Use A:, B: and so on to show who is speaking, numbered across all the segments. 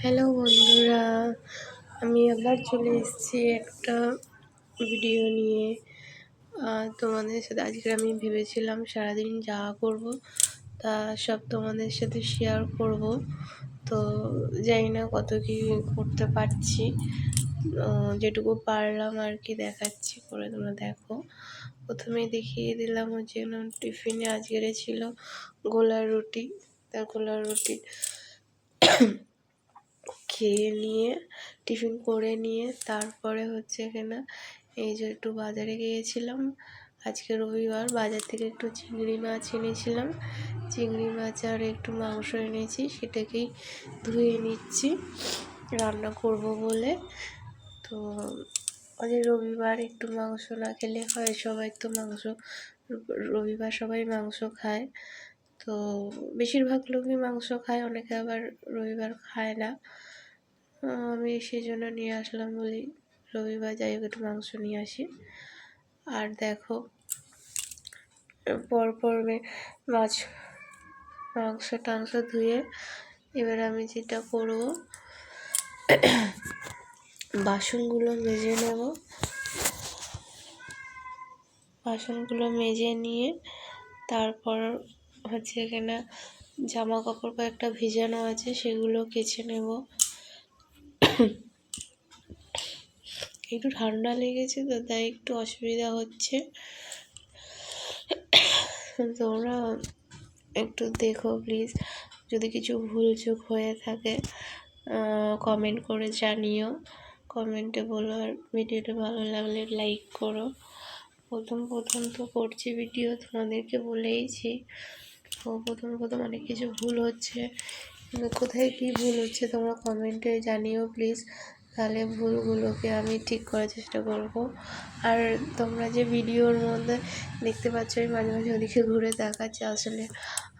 A: Hello বন্ধুরা, আমি আবার চলে এসেছি একটা ভিডিও নিয়ে। তোমাদের সাথে আজকে আমি ভেবেছিলাম সারাদিন যা করব তা সব তোমাদের সাথে শেয়ার করব। তো জানি না কত কি করতে পারছি, যেটুকু পারলাম আর কি দেখাচ্ছি, করে তোমরা দেখো। প্রথমেই দেখিয়ে দিলাম হচ্ছে টিফিনে আজকের ছিল গোলার রুটি। তা গোলার রুটি খেয়ে নিয়ে টিফিন করে নিয়ে তারপরে হচ্ছে কিনা এই যে একটু বাজারে গিয়েছিলাম। আজকে রবিবার, বাজার থেকে একটু চিংড়ি মাছ এনেছিলাম। চিংড়ি মাছ আর একটু মাংস এনেছি, সেটাকেই ধুয়ে নিচ্ছি রান্না করব বলে। তো আজ রবিবার, একটু মাংস না খেলে হয়, সবাই তো মাংস রবিবার সবাই মাংস খায়। তো বেশিরভাগ লোকই মাংস খায়, অনেকে আবার রবিবার খায় না। আমি সেই জন্য নিয়ে আসলাম বলি রবিবার যাই হোক একটু মাংস নিয়ে আসি। আর দেখো পরপর মাংস টাংস ধুয়ে এবার আমি যেটা করব, বাসনগুলো মেজে নেব। বাসনগুলো মেজে নিয়ে তারপর হচ্ছে এখানে জামা কাপড় কয়েকটা ভিজানো আছে, সেগুলো কেচে নেব। একটু ঠান্ডা লেগেছে তো তাই একটু অসুবিধা হচ্ছে। তোমরা একটু দেখো প্লিজ, যদি কিছু ভুলচুক হয়ে থাকে কমেন্ট করে জানিও, কমেন্টে বলো। আর ভিডিওটা ভালো লাগলে লাইক করো। প্রথম তো করছি ভিডিও, তোমাদেরকে বলেইছি। তো প্রথম অনেক কিছু ভুল হচ্ছে, কিন্তু কোথায় কী ভুল হচ্ছে তোমরা কমেন্টে জানিও প্লিজ, তাহলে ভুলগুলোকে আমি ঠিক করার চেষ্টা করব। আর তোমরা যে ভিডিওর মধ্যে দেখতে পাচ্ছ আমি মাঝে মাঝে ওদিকে ঘুরে দেখাচ্ছি, আসলে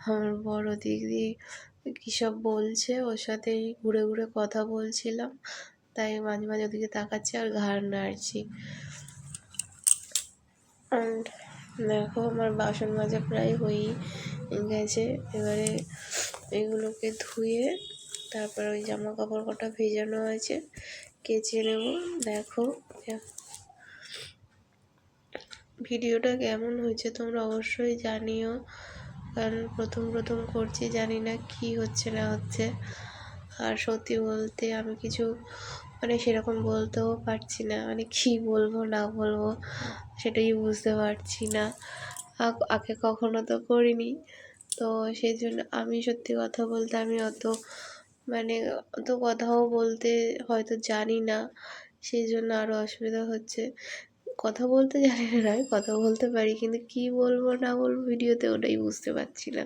A: আমার বড় দিদি কী সব বলছে, ওর সাথেই ঘুরে ঘুরে কথা বলছিলাম, তাই মাঝে মাঝে ওদিকে তাকাচ্ছি আর ঘাড় নাড়ছি। অ্যান্ড দেখো আমার বাসন মাজা প্রায় হয়েই গেছে। এবারে এগুলোকে ধুয়ে তারপর ওই জামা কাপড় কটা ভেজানো আছে কেচে নেব। দেখো ভিডিওটা কেমন হয়েছে তোমরা অবশ্যই জানিও, কারণ প্রথম করছি, জানি না কি হচ্ছে না হচ্ছে। আর সত্যি বলতে আমি কিছু সেরকম বলতেও পারছি না, কী বলবো না বলবো সেটাই বুঝতে পারছি না। আগে কখনো তো করিনি, তো সেই জন্য আমি সত্যি কথা বলতে আমি অত কথাও বলতে হয়তো জানি না, সেই জন্য আরও অসুবিধা হচ্ছে। কথা বলতে জানি না নয়, কথা বলতে পারি, কিন্তু কি বলবো না বলবো ভিডিওতে ওটাই বুঝতে পারছি না।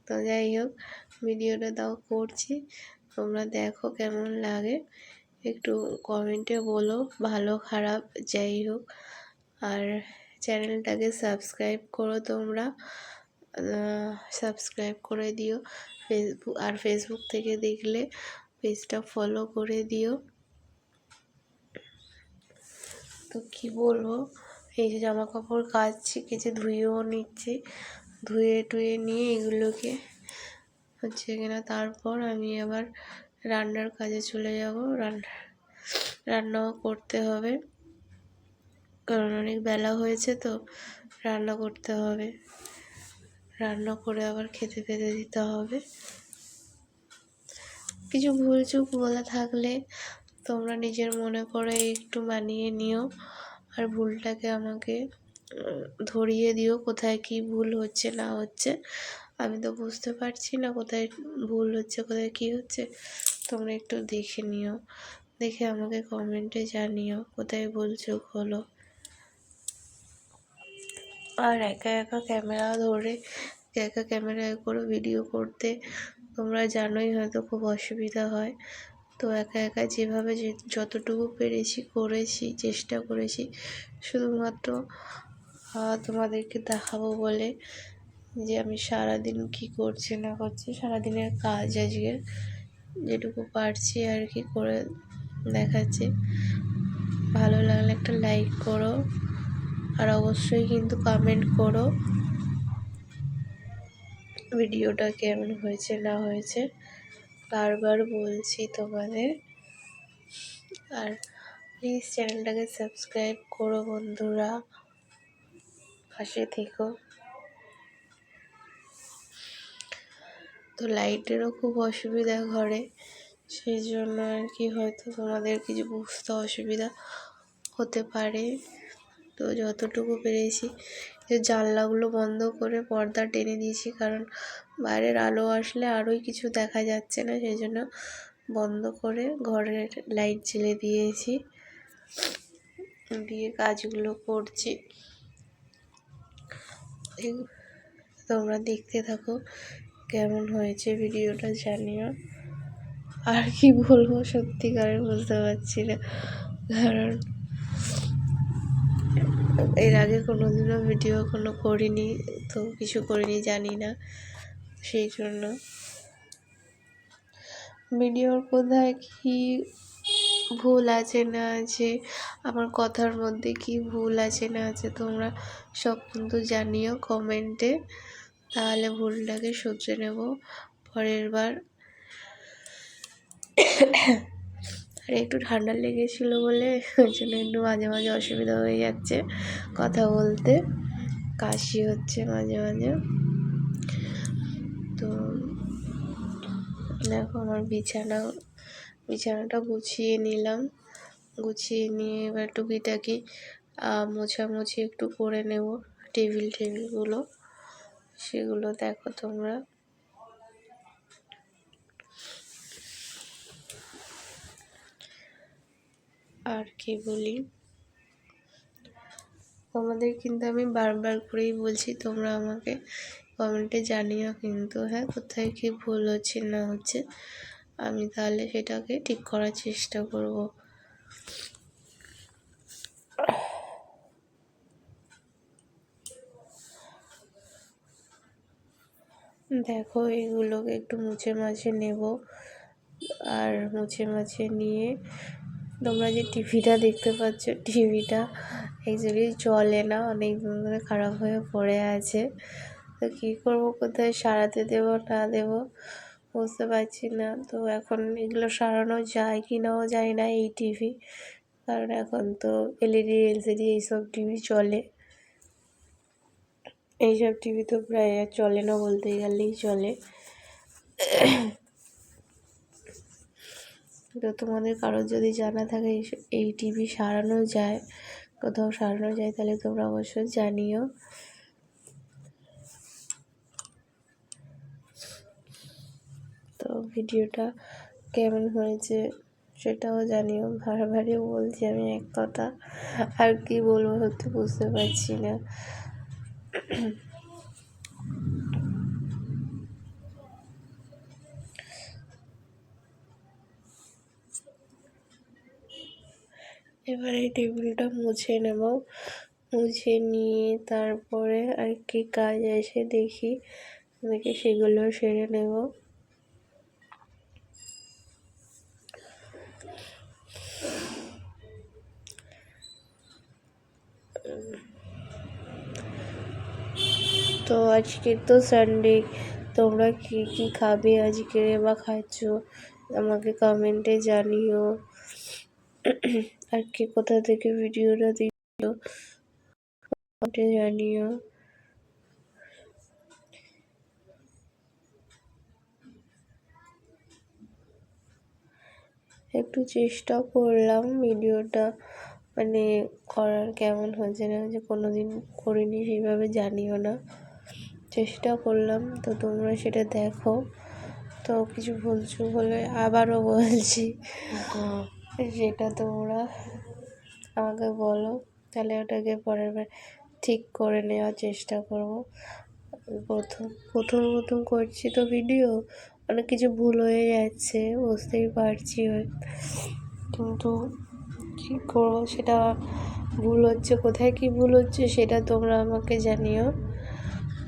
A: তো যাই হোক ভিডিওটা তাও করছি, তোমরা দেখো কেমন লাগে একটু কমেন্টে বলো, ভালো খারাপ যাই হোক। আর চ্যানেলটাকে সাবস্ক্রাইব করো, তোমরা সাবস্ক্রাইব করে দিও। ফেসবুক থেকে দেখলে পেজটা ফলো করে দিও। তো কি বলবো, এই যে জামা কাপড় কেচে ধুয়েও নিচ্ছি, ধুয়ে টুয়ে নিয়ে এগুলোকে হচ্ছে কিনা তারপর আমি আবার রান্নার কাজে চলে যাব। রান্নাও করতে হবে, কারণ অনেক বেলা হয়েছে, তো রান্না করতে হবে। রান্না করে আবার খেতে দিতে হবে। কিছু ভুলচুক বলা থাকলে তোমরা নিজের মনে করে একটু মানিয়ে নিও, আর ভুলটাকে আমাকে ধরিয়ে দিও, কোথায় কি ভুল হচ্ছে না হচ্ছে। আমি তো বুঝতে পারছি না কোথায় ভুল হচ্ছে কোথায় কি হচ্ছে, তোমরা একটু দেখে নিও, দেখে আমাকে কমেন্টে জানিও কোথায় ভুলচুক হলো। আর একা ক্যামেরা ধরে একা ক্যামেরায় করে ভিডিও করতে তোমরা জানোই হয়তো খুব অসুবিধা হয়। তো একা যেভাবে যতটুকু পেরেছি করেছি, চেষ্টা করেছি, শুধুমাত্র তোমাদেরকে দেখাবো বলে, যে আমি সারাদিন কি করছি না করছি, সারাদিনের কাজ আজকের যেটুকু পারছি আর কি করে দেখাচ্ছি। ভালো লাগলে একটা লাইক করো, আর অবশ্যই কিন্তু কমেন্ট করো ভিডিওটা কেমন হয়েছে না হয়েছে। বারবার বলছি তোমাদের। আর প্লিজ চ্যানেলটাকে সাবস্ক্রাইব করো বন্ধুরা, পাশে থেকো। তো লাইটেরও খুব অসুবিধা ঘরে, সেই জন্য আর কি হয়তো তোমাদের কিছু বুঝতে অসুবিধা হতে পারে। তো যতটুকু পেরেছি জানলাগুলো বন্ধ করে পর্দা টেনে দিয়েছি, কারণ বাইরের আলো আসলে আরোই কিছু দেখা যাচ্ছে না, সেই জন্য বন্ধ করে ঘরের লাইট জ্বেলে দিয়েছি, দিয়ে কাজগুলো করছি। তোমরা দেখতে থাকো কেমন হয়েছে ভিডিওটা জানিও। আর কি বলবো সত্যিকারের বুঝতে পারছি না, কারণ এর আগে কোনোদিনও ভিডিও করিনি, তো কিছু করিনি, জানি না, সেই জন্য ভিডিওর কোথায় কি ভুল আছে না আছে, আমার কথার মধ্যে কি ভুল আছে না আছে, তোমরা সব কিন্তু জানিও কমেন্টে, তাহলে ভুলটাকে শুধরে নেব পরের বার। আর একটু ঠান্ডা লেগেছিলো বলে ওই জন্য একটু মাঝে মাঝে অসুবিধা হয়ে যাচ্ছে কথা বলতে, কাশি হচ্ছে মাঝে মাঝে। তো দেখো আমার বিছানাটা গুছিয়ে নিলাম, গুছিয়ে নিয়ে এবার টুকিটাকি মোছামুছি একটু করে নেব, টেবিলগুলো, সেগুলো দেখো তোমরা। আর কি বলি, তোমাদের কিন্তু আমি বারবার করেই বলছি, তোমরা আমাকে কমেন্টে জানিও কিন্তু, হ্যাঁ, কোথায় কি ভুল হচ্ছে না হচ্ছে, আমি তাহলে সেটাকে ঠিক করার চেষ্টা করব। দেখো এগুলোকে একটু মুছে মাছে নেব, আর মুছে মাছে নিয়ে তোমরা যে টিভিটা দেখতে পাচ্ছ, টিভিটা অ্যাকচুয়ালি চলে না, অনেক দিন ধরে খারাপ হয়ে পড়ে আছে। তো কী করব, কোথায় সারাতে দেবো না দেবো বুঝতে পারছি না। তো এখন এগুলো সারানো যায় কি নাও যায় না এই টিভি, কারণ এখন তো এলইডি এলসিডি এইসব টিভি চলে, এইসব টিভি তো প্রায় চলে না বলতে গেলেই চলে। তো তোমাদের কারোর যদি জানা থাকে এই টিভি সারানো যায়, কোথাও সারানো যায়, তাহলে তোমরা অবশ্যই জানিও। তো ভিডিওটা কেমন হয়েছে সেটাও জানিও। ভারী বলছি আমি এক কথা, আর কি বলবো সত্যি বুঝতে পারছি না। এবার এই টেবিলটা মুছে নেব, মুছে নিয়ে তারপরে আর কি কাজ আছে দেখি সেগুলো সেরে নেব। তো আজকে তো সানডে, তোমরা কি কি খাবে আজকে বা খাচ্ছ আমাকে কমেন্টে জানিও। আর কে কোথা থেকে ভিডিওটা দিও কমেন্টে জানিও। একটু চেষ্টা করলাম ভিডিওটা মানে করার, কেমন হয়েছে না হয়েছে, কোনোদিন করিনি সেইভাবে, জানিও না, চেষ্টা করলাম। তো তোমরা সেটা দেখো, তো কিছু বলছো বলে আবারও বলছি, সেটা তোমরা আমাকে বলো, তাহলে ওটাকে পরের বার ঠিক করে নেওয়ার চেষ্টা করব। প্রথম করছি তো ভিডিও, অনেক কিছু ভুল হয়ে যাচ্ছে বুঝতেই পারছি, কিন্তু কী করবো, সেটা ভুল হচ্ছে, কোথায় কি ভুল হচ্ছে সেটা তোমরা আমাকে জানিও।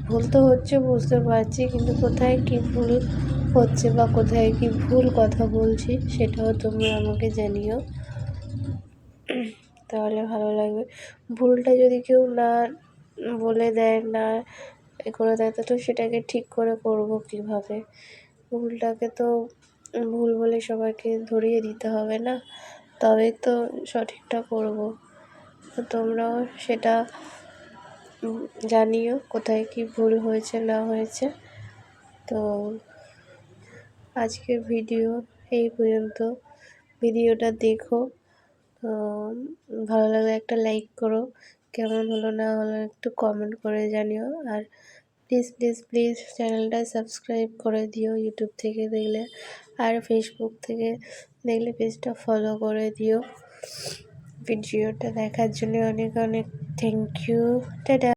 A: ভুল তো হচ্ছে বুঝতে পারছি, কিন্তু কোথায় কি ভুল হচ্ছে বা কোথায় কি ভুল কথা বলছি সেটাও তোমরা আমাকে জানিও, তাহলে ভালো লাগবে। ভুলটা যদি কেউ না বলে দেয়, না করে দেয়, তো সেটাকে ঠিক করে করবো কীভাবে, ভুলটাকে তো ভুল বলে সবাইকে ধরিয়ে দিতে হবে না, তবে তো সঠিকটা করব। তো তোমরাও সেটা জানিও কোথায় কি ভুল হয়েছে না হয়েছে। তো আজকের ভিডিও এই পর্যন্ত। ভিডিওটা দেখো, তো ভালো লাগলে একটা লাইক করো, কেমন হলো না হলো একটু কমেন্ট করে জানিও। আর প্লিজ প্লিজ প্লিজ চ্যানেলটা সাবস্ক্রাইব করে দিও ইউটিউব থেকে দেখলে, আর ফেসবুক থেকে দেখলে পেজটা ফলো করে দিও। ভিডিওটা দেখার জন্য অনেক অনেক থ্যাংক ইউ। টাটা।